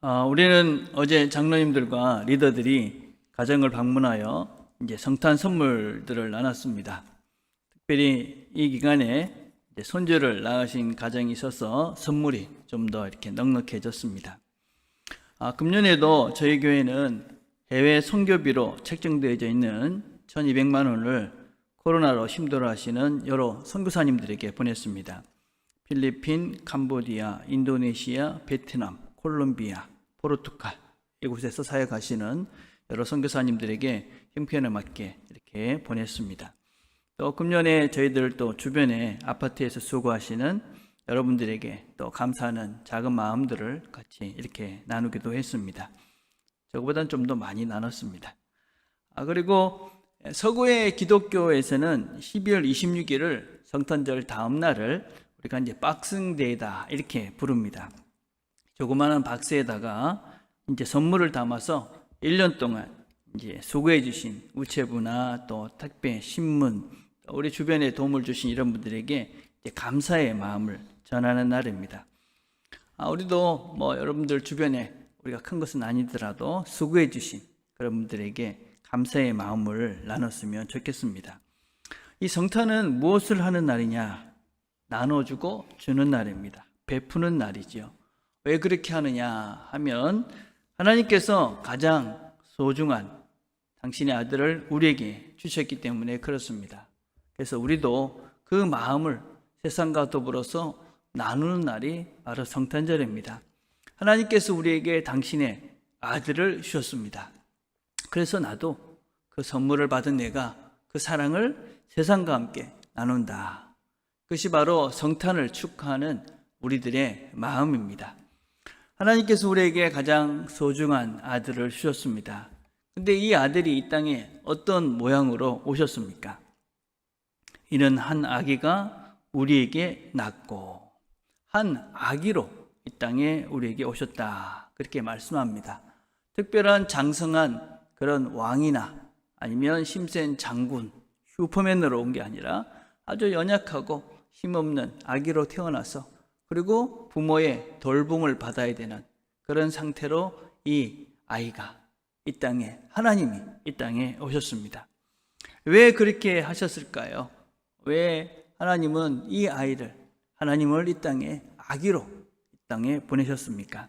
우리는 어제 장로님들과 리더들이 가정을 방문하여 이제 성탄 선물들을 나눴습니다. 특별히 이 기간에 손주를 낳으신 가정이 있어서 선물이 좀 더 이렇게 넉넉해졌습니다. 금년에도 저희 교회는 해외 선교비로 책정되어져 있는 1,200만 원을 코로나로 힘들어하시는 여러 선교사님들에게 보냈습니다. 필리핀, 캄보디아, 인도네시아, 베트남, 콜롬비아, 포르투갈 이곳에서 사역하시는 여러 선교사님들에게 형편에 맞게 이렇게 보냈습니다. 또 금년에 저희들 또 주변에 아파트에서 수고하시는 여러분들에게 또 감사하는 작은 마음들을 같이 이렇게 나누기도 했습니다. 저거보다는 좀 더 많이 나눴습니다. 그리고 서구의 기독교에서는 12월 26일을 성탄절 다음 날을 우리가 이제 박싱데이다 이렇게 부릅니다. 조그마한 박스에다가 이제 선물을 담아서 1년 동안 이제 수고해 주신 우체부나 또 택배, 신문, 우리 주변에 도움을 주신 이런 분들에게 이제 감사의 마음을 전하는 날입니다. 우리도 여러분들 주변에 우리가 큰 것은 아니더라도 수고해 주신 그런 분들에게 감사의 마음을 나눴으면 좋겠습니다. 이 성탄은 무엇을 하는 날이냐? 나눠주고 주는 날입니다. 베푸는 날이죠. 왜 그렇게 하느냐 하면 하나님께서 가장 소중한 당신의 아들을 우리에게 주셨기 때문에 그렇습니다. 그래서 우리도 그 마음을 세상과 더불어서 나누는 날이 바로 성탄절입니다. 하나님께서 우리에게 당신의 아들을 주셨습니다. 그래서 나도 그 선물을 받은 내가 그 사랑을 세상과 함께 나눈다. 그것이 바로 성탄을 축하하는 우리들의 마음입니다. 하나님께서 우리에게 가장 소중한 아들을 주셨습니다. 근데 이 아들이 이 땅에 어떤 모양으로 오셨습니까? 이는 한 아기가 우리에게 낳고 한 아기로 이 땅에 우리에게 오셨다. 그렇게 말씀합니다. 특별한 장성한 그런 왕이나 아니면 힘센 장군, 슈퍼맨으로 온 게 아니라 아주 연약하고 힘없는 아기로 태어나서 그리고 부모의 돌봄을 받아야 되는 그런 상태로 이 아이가 이 땅에, 하나님이 이 땅에 오셨습니다. 왜 그렇게 하셨을까요? 왜 하나님은 이 아이를, 하나님을 이 땅에 아기로 이 땅에 보내셨습니까?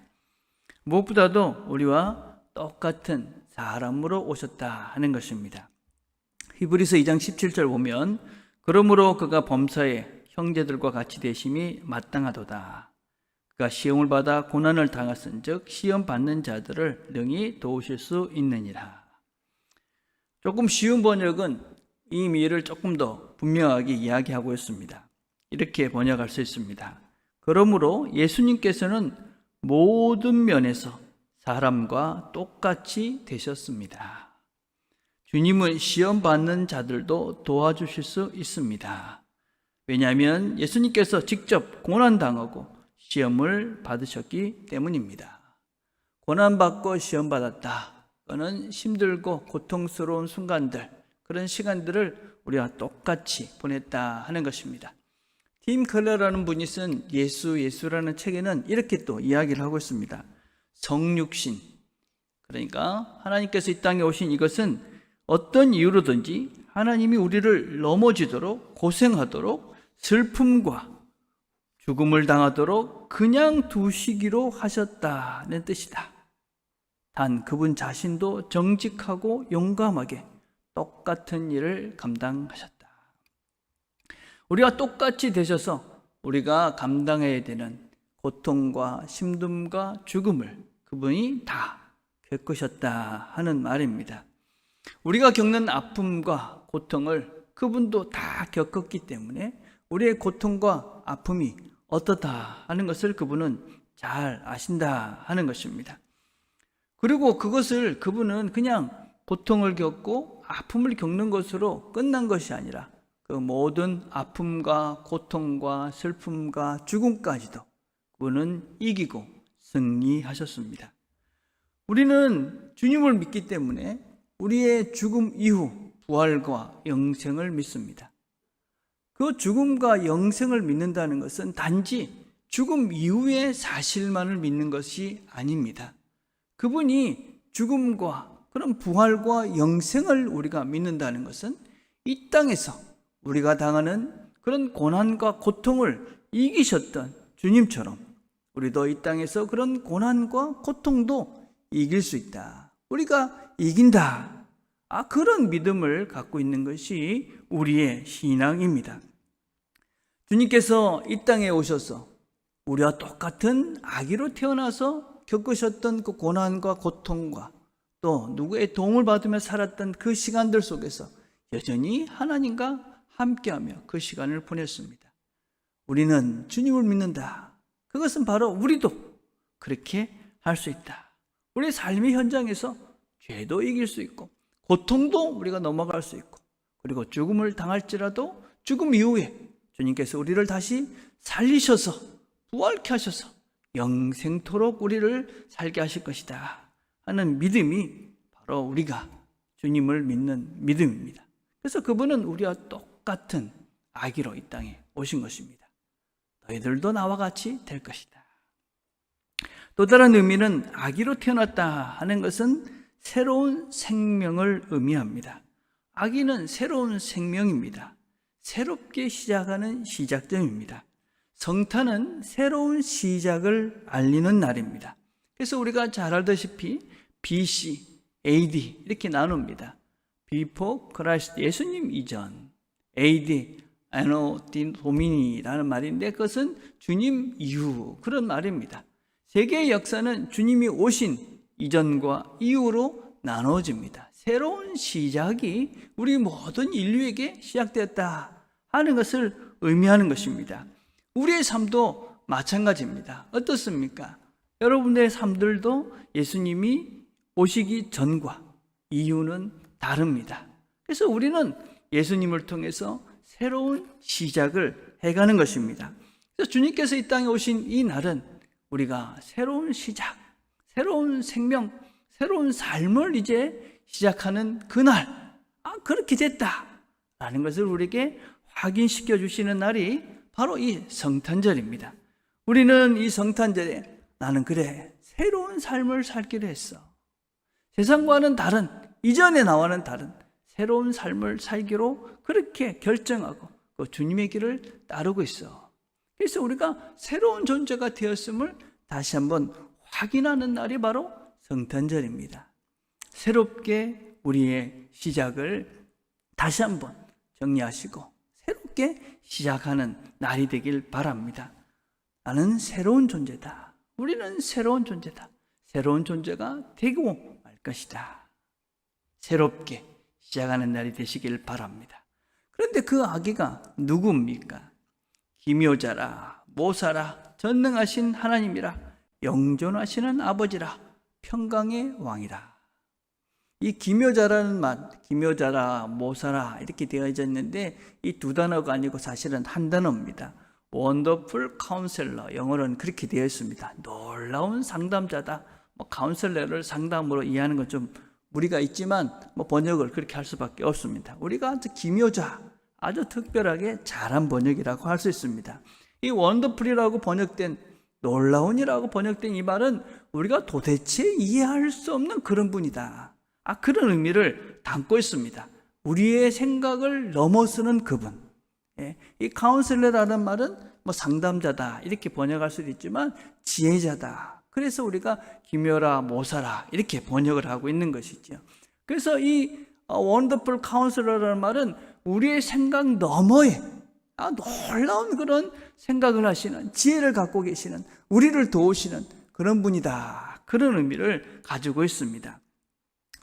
무엇보다도 우리와 똑같은 사람으로 오셨다 하는 것입니다. 히브리서 2장 17절 보면 그러므로 그가 범사에 형제들과 같이 되심이 마땅하도다. 그가 시험을 받아 고난을 당하신즉 시험 받는 자들을 능히 도우실 수 있느니라. 조금 쉬운 번역은 이 의미를 조금 더 분명하게 이야기하고 있습니다. 이렇게 번역할 수 있습니다. 그러므로 예수님께서는 모든 면에서 사람과 똑같이 되셨습니다. 주님은 시험 받는 자들도 도와주실 수 있습니다. 왜냐하면 예수님께서 직접 고난당하고 시험을 받으셨기 때문입니다. 고난받고 시험받았다. 그거는 힘들고 고통스러운 순간들, 그런 시간들을 우리와 똑같이 보냈다 하는 것입니다. 팀 컬러라는 분이 쓴 예수라는 책에는 이렇게 또 이야기를 하고 있습니다. 성육신, 그러니까 하나님께서 이 땅에 오신 이것은 어떤 이유로든지 하나님이 우리를 넘어지도록 고생하도록 슬픔과 죽음을 당하도록 그냥 두시기로 하셨다는 뜻이다. 단 그분 자신도 정직하고 용감하게 똑같은 일을 감당하셨다. 우리가 똑같이 되셔서 우리가 감당해야 되는 고통과 힘듦과 죽음을 그분이 다 겪으셨다 하는 말입니다. 우리가 겪는 아픔과 고통을 그분도 다 겪었기 때문에 우리의 고통과 아픔이 어떻다 하는 것을 그분은 잘 아신다 하는 것입니다. 그리고 그것을 그분은 그냥 고통을 겪고 아픔을 겪는 것으로 끝난 것이 아니라 그 모든 아픔과 고통과 슬픔과 죽음까지도 그분은 이기고 승리하셨습니다. 우리는 주님을 믿기 때문에 우리의 죽음 이후 부활과 영생을 믿습니다. 그 죽음과 영생을 믿는다는 것은 단지 죽음 이후의 사실만을 믿는 것이 아닙니다. 그분이 죽음과 그런 부활과 영생을 우리가 믿는다는 것은 이 땅에서 우리가 당하는 그런 고난과 고통을 이기셨던 주님처럼 우리도 이 땅에서 그런 고난과 고통도 이길 수 있다. 우리가 이긴다. 그런 믿음을 갖고 있는 것이 우리의 신앙입니다. 주님께서 이 땅에 오셔서 우리와 똑같은 아기로 태어나서 겪으셨던 그 고난과 고통과 또 누구의 도움을 받으며 살았던 그 시간들 속에서 여전히 하나님과 함께하며 그 시간을 보냈습니다. 우리는 주님을 믿는다. 그것은 바로 우리도 그렇게 할 수 있다. 우리의 삶의 현장에서 죄도 이길 수 있고 고통도 우리가 넘어갈 수 있고 그리고 죽음을 당할지라도 죽음 이후에 주님께서 우리를 다시 살리셔서 부활케 하셔서 영생토록 우리를 살게 하실 것이다 하는 믿음이 바로 우리가 주님을 믿는 믿음입니다. 그래서 그분은 우리와 똑같은 아기로 이 땅에 오신 것입니다. 너희들도 나와 같이 될 것이다. 또 다른 의미는 아기로 태어났다 하는 것은 새로운 생명을 의미합니다. 아기는 새로운 생명입니다. 새롭게 시작하는 시작점입니다. 성탄은 새로운 시작을 알리는 날입니다. 그래서 우리가 잘 알다시피 BC, AD 이렇게 나눕니다. Before Christ, 예수님 이전, AD, Anno Domini라는 말인데 그것은 주님 이후 그런 말입니다. 세계의 역사는 주님이 오신 이전과 이후로 나눠집니다. 새로운 시작이 우리 모든 인류에게 시작되었다 하는 것을 의미하는 것입니다. 우리의 삶도 마찬가지입니다. 어떻습니까? 여러분의 삶들도 예수님이 오시기 전과 이후는 다릅니다. 그래서 우리는 예수님을 통해서 새로운 시작을 해가는 것입니다. 그래서 주님께서 이 땅에 오신 이 날은 우리가 새로운 시작, 새로운 생명, 새로운 삶을 이제 시작하는 그날, 그렇게 됐다라는 것을 우리에게 확인시켜 주시는 날이 바로 이 성탄절입니다. 우리는 이 성탄절에 나는 그래 새로운 삶을 살기로 했어. 세상과는 다른, 이전에 나와는 다른 새로운 삶을 살기로 그렇게 결정하고 그 주님의 길을 따르고 있어. 그래서 우리가 새로운 존재가 되었음을 다시 한번 확인하는 날이 바로 성탄절입니다. 새롭게 우리의 시작을 다시 한번 정리하시고 새롭게 시작하는 날이 되길 바랍니다. 나는 새로운 존재다. 우리는 새로운 존재다. 새로운 존재가 되고 말 것이다. 새롭게 시작하는 날이 되시길 바랍니다. 그런데 그 아기가 누구입니까? 기묘자라, 모사라, 전능하신 하나님이라, 영존하시는 아버지라, 평강의 왕이라. 이 기묘자라는 말, 기묘자라, 모사라 이렇게 되어져 있는데 이 두 단어가 아니고 사실은 한 단어입니다. 원더풀 카운셀러, 영어로는 그렇게 되어 있습니다. 놀라운 상담자다. 카운셀러를 상담으로 이해하는 건 좀 무리가 있지만 번역을 그렇게 할 수밖에 없습니다. 우리가 아주 기묘자, 아주 특별하게 잘한 번역이라고 할 수 있습니다. 이 원더풀이라고 번역된, 놀라운이라고 번역된 이 말은 우리가 도대체 이해할 수 없는 그런 분이다. 그런 의미를 담고 있습니다. 우리의 생각을 넘어서는 그분. 이 카운셀러라는 말은 상담자다 이렇게 번역할 수도 있지만 지혜자다. 그래서 우리가 기묘라, 모사라 이렇게 번역을 하고 있는 것이죠. 그래서 이 원더풀 카운셀러라는 말은 우리의 생각 너머에 놀라운 그런 생각을 하시는, 지혜를 갖고 계시는, 우리를 도우시는 그런 분이다. 그런 의미를 가지고 있습니다.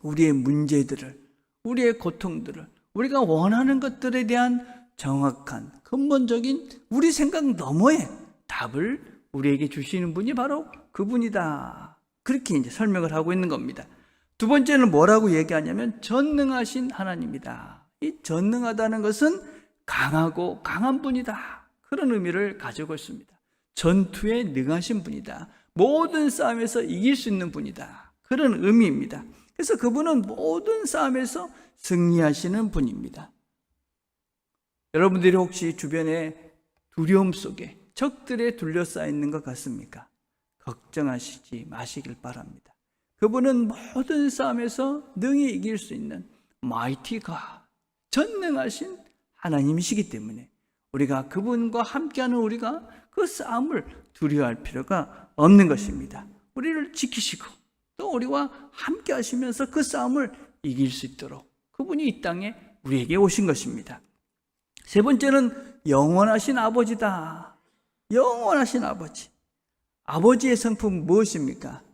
우리의 문제들을, 우리의 고통들을, 우리가 원하는 것들에 대한 정확한 근본적인 우리 생각 너머의 답을 우리에게 주시는 분이 바로 그분이다. 그렇게 이제 설명을 하고 있는 겁니다. 두 번째는 뭐라고 얘기하냐면 전능하신 하나님이다. 이 전능하다는 것은 강하고 강한 분이다. 그런 의미를 가지고 있습니다. 전투에 능하신 분이다. 모든 싸움에서 이길 수 있는 분이다. 그런 의미입니다. 그래서 그분은 모든 싸움에서 승리하시는 분입니다. 여러분들이 혹시 주변에 두려움 속에 적들에 둘러싸여 있는 것 같습니까? 걱정하시지 마시길 바랍니다. 그분은 모든 싸움에서 능히 이길 수 있는 마이티 가, 전능하신 하나님이시기 때문에 우리가 그분과 함께하는 우리가 그 싸움을 두려워할 필요가 없는 것입니다. 우리를 지키시고 또 우리와 함께 하시면서 그 싸움을 이길 수 있도록 그분이 이 땅에 우리에게 오신 것입니다. 세 번째는 영원하신 아버지다. 영원하신 아버지. 아버지의 성품 무엇입니까?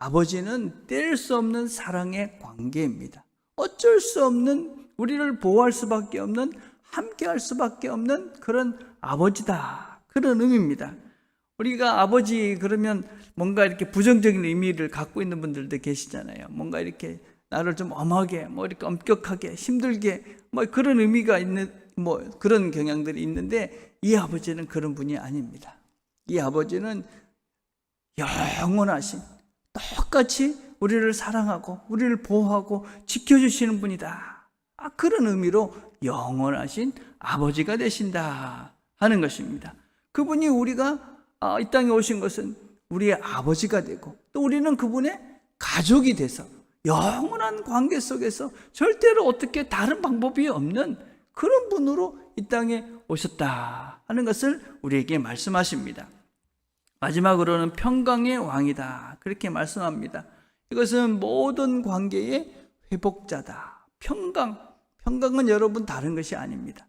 아버지는 뗄 수 없는 사랑의 관계입니다. 어쩔 수 없는, 우리를 보호할 수밖에 없는, 함께 할 수밖에 없는 그런 아버지다. 그런 의미입니다. 우리가 아버지 그러면 뭔가 이렇게 부정적인 의미를 갖고 있는 분들도 계시잖아요. 뭔가 이렇게 나를 좀 엄하게, 이렇게 엄격하게, 힘들게, 그런 의미가 있는, 그런 경향들이 있는데, 이 아버지는 그런 분이 아닙니다. 이 아버지는 영원하신, 똑같이 우리를 사랑하고, 우리를 보호하고, 지켜주시는 분이다. 그런 의미로 영원하신 아버지가 되신다 하는 것입니다. 그분이 우리가 이 땅에 오신 것은 우리의 아버지가 되고, 또 우리는 그분의 가족이 돼서 영원한 관계 속에서 절대로 어떻게 다른 방법이 없는 그런 분으로 이 땅에 오셨다 하는 것을 우리에게 말씀하십니다. 마지막으로는 평강의 왕이다 그렇게 말씀합니다. 이것은 모든 관계의 회복자다. 평강은 여러분 다른 것이 아닙니다.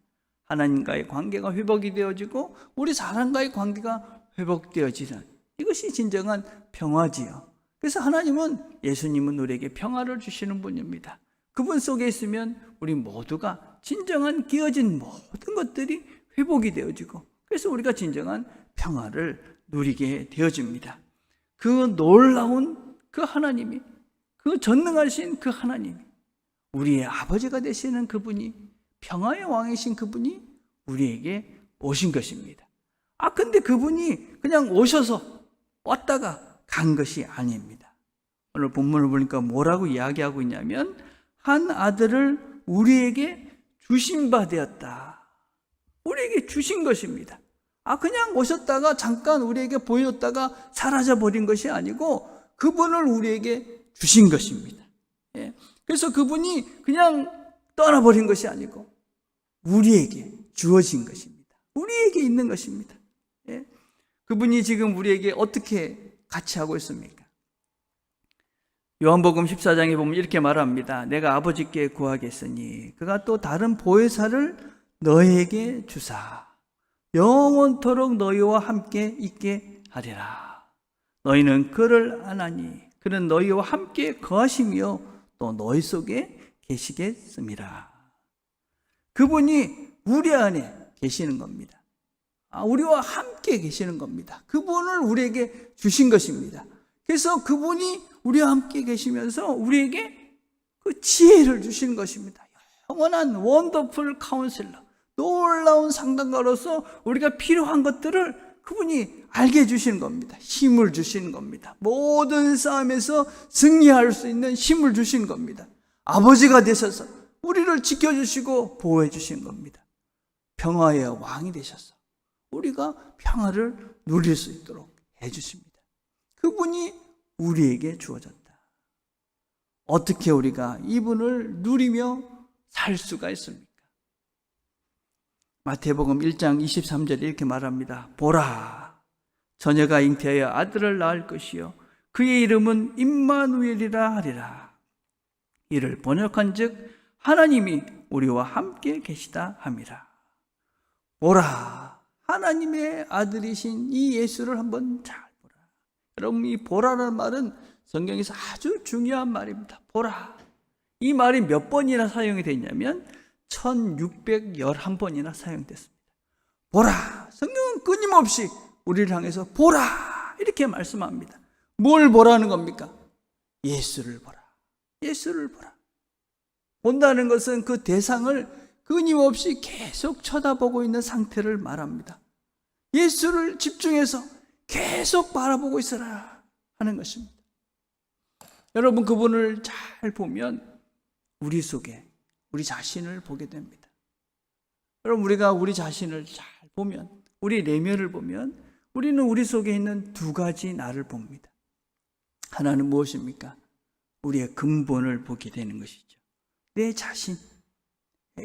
하나님과의 관계가 회복이 되어지고 우리 사람과의 관계가 회복되어지는 이것이 진정한 평화지요. 그래서 하나님은, 예수님은 우리에게 평화를 주시는 분입니다. 그분 속에 있으면 우리 모두가 진정한 끼어진 모든 것들이 회복이 되어지고, 그래서 우리가 진정한 평화를 누리게 되어집니다. 그 놀라운 그 하나님이, 그 전능하신 그 하나님이, 우리의 아버지가 되시는 그분이, 평화의 왕이신 그분이 우리에게 오신 것입니다. 근데 그분이 그냥 오셔서 왔다가 간 것이 아닙니다. 오늘 본문을 보니까 뭐라고 이야기하고 있냐면, 한 아들을 우리에게 주신 바 되었다. 우리에게 주신 것입니다. 그냥 오셨다가 잠깐 우리에게 보였다가 사라져 버린 것이 아니고 그분을 우리에게 주신 것입니다. 그래서 그분이 그냥 떠나버린 것이 아니고 우리에게 주어진 것입니다. 우리에게 있는 것입니다. 그분이 지금 우리에게 어떻게 같이 하고 있습니까? 요한복음 14장에 보면 이렇게 말합니다. 내가 아버지께 구하겠으니 그가 또 다른 보혜사를 너에게 주사 영원토록 너희와 함께 있게 하리라. 너희는 그를 아나니 그는 너희와 함께 거하시며 또 너희 속에 계시겠습니다. 그분이 우리 안에 계시는 겁니다. 우리와 함께 계시는 겁니다. 그분을 우리에게 주신 것입니다. 그래서 그분이 우리와 함께 계시면서 우리에게 그 지혜를 주시는 것입니다. 영원한 원더풀 카운슬러, 놀라운 상담가로서 우리가 필요한 것들을 그분이 알게 해주시는 겁니다. 힘을 주시는 겁니다. 모든 싸움에서 승리할 수 있는 힘을 주시는 겁니다. 아버지가 되셔서 우리를 지켜주시고 보호해 주시는 겁니다. 평화의 왕이 되셔서 우리가 평화를 누릴 수 있도록 해주십니다. 그분이 우리에게 주어졌다. 어떻게 우리가 이분을 누리며 살 수가 있습니까? 마태복음 1장 23절에 이렇게 말합니다. 보라, 처녀가 잉태하여 아들을 낳을 것이요 그의 이름은 임마누엘이라 하리라. 이를 번역한즉 하나님이 우리와 함께 계시다 함이라. 보라, 하나님의 아들이신 이 예수를 한번 잘 보라. 여러분, 이 보라라는 말은 성경에서 아주 중요한 말입니다. 보라. 이 말이 몇 번이나 사용이 됐냐면 1611번이나 사용됐습니다. 보라. 성경은 끊임없이 우리를 향해서 보라 이렇게 말씀합니다. 뭘 보라는 겁니까? 예수를 보라. 예수를 보라. 본다는 것은 그 대상을 끊임없이 계속 쳐다보고 있는 상태를 말합니다. 예수를 집중해서 계속 바라보고 있어라 하는 것입니다. 여러분, 그분을 잘 보면 우리 속에 우리 자신을 보게 됩니다. 여러분, 우리가 우리 자신을 잘 보면, 우리 내면을 보면 우리는 우리 속에 있는 두 가지 나를 봅니다. 하나는 무엇입니까? 우리의 근본을 보게 되는 것이죠. 내 자신.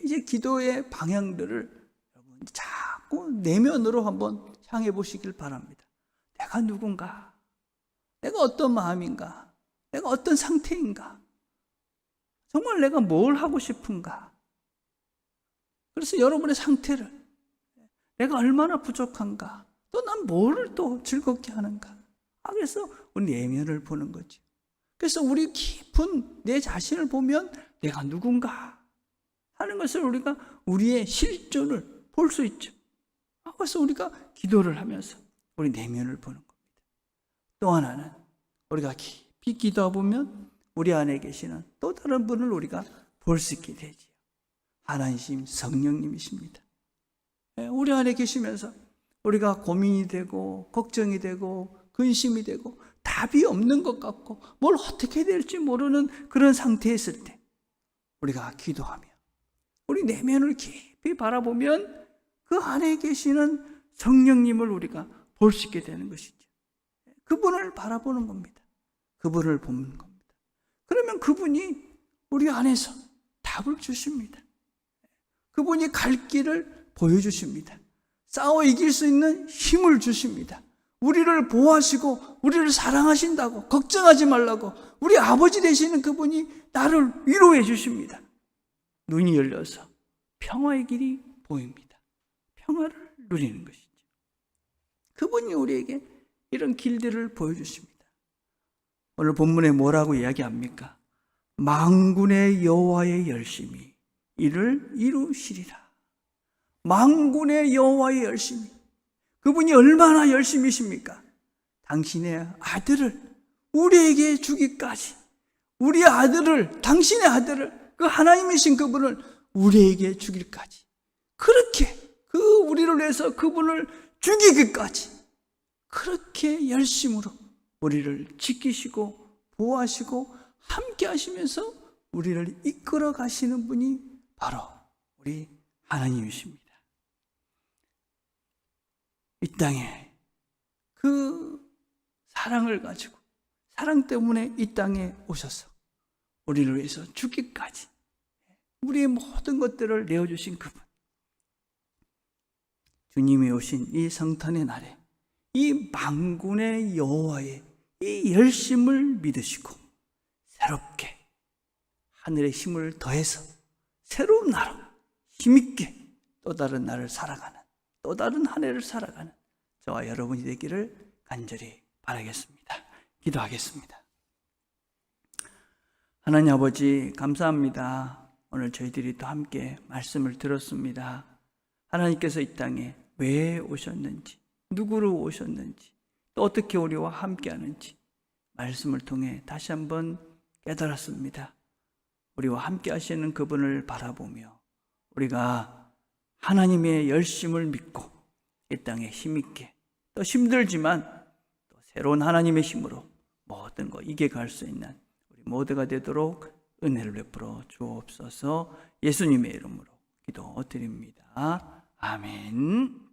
이제 기도의 방향들을 여러분 자꾸 내면으로 한번 향해 보시길 바랍니다. 내가 누군가? 내가 어떤 마음인가? 내가 어떤 상태인가? 정말 내가 뭘 하고 싶은가? 그래서 여러분의 상태를, 내가 얼마나 부족한가? 또 난 뭐를 또 즐겁게 하는가? 그래서 우리 내면을 보는 거죠. 그래서 우리 깊은 내 자신을 보면 내가 누군가 하는 것을 우리가 우리의 실존을 볼 수 있죠. 그래서 우리가 기도를 하면서 우리 내면을 보는 겁니다. 또 하나는 우리가 깊이 기도하다 보면 우리 안에 계시는 또 다른 분을 우리가 볼 수 있게 되지요. 하나님 성령님이십니다. 우리 안에 계시면서 우리가 고민이 되고 걱정이 되고 근심이 되고 답이 없는 것 같고 뭘 어떻게 해야 될지 모르는 그런 상태에 있을 때 우리가 기도하며 우리 내면을 깊이 바라보면 그 안에 계시는 성령님을 우리가 볼 수 있게 되는 것이죠. 그분을 바라보는 겁니다. 그분을 보는 겁니다. 그러면 그분이 우리 안에서 답을 주십니다. 그분이 갈 길을 보여주십니다. 싸워 이길 수 있는 힘을 주십니다. 우리를 보호하시고 우리를 사랑하신다고 걱정하지 말라고 우리 아버지 되시는 그분이 나를 위로해 주십니다. 눈이 열려서 평화의 길이 보입니다. 평화를 누리는 것이죠. 그분이 우리에게 이런 길들을 보여주십니다. 오늘 본문에 뭐라고 이야기합니까? 만군의 여호와의 열심이 이를 이루시리라. 만군의 여호와의 열심이, 그분이 얼마나 열심이십니까? 당신의 아들을 우리에게 주기까지, 우리 아들을, 당신의 아들을, 그 하나님이신 그분을 우리에게 주기까지, 그렇게 우리를 위해서 그분을 죽이기까지 그렇게 열심으로 우리를 지키시고 보호하시고 함께 하시면서 우리를 이끌어 가시는 분이 바로 우리 하나님이십니다. 이 땅에 그 사랑을 가지고, 사랑 때문에 이 땅에 오셔서 우리를 위해서 죽기까지 우리의 모든 것들을 내어주신 그분, 주님이 오신 이 성탄의 날에 이 만군의 여호와의 이 열심을 믿으시고 새롭게 하늘의 힘을 더해서 새로운 나로 힘있게 또 다른 날을 살아가는, 또 다른 한 해를 살아가는 저와 여러분이 되기를 간절히 바라겠습니다. 기도하겠습니다. 하나님 아버지 감사합니다. 오늘 저희들이 또 함께 말씀을 들었습니다. 하나님께서 이 땅에 왜 오셨는지, 누구로 오셨는지, 또 어떻게 우리와 함께 하는지 말씀을 통해 다시 한번 깨달았습니다. 우리와 함께 하시는 그분을 바라보며 우리가 하나님의 열심을 믿고 이 땅에 힘있게, 또 힘들지만 또 새로운 하나님의 힘으로 모든 거 이겨갈 수 있는 우리 모두가 되도록 은혜를 베풀어 주옵소서. 예수님의 이름으로 기도드립니다. 아멘.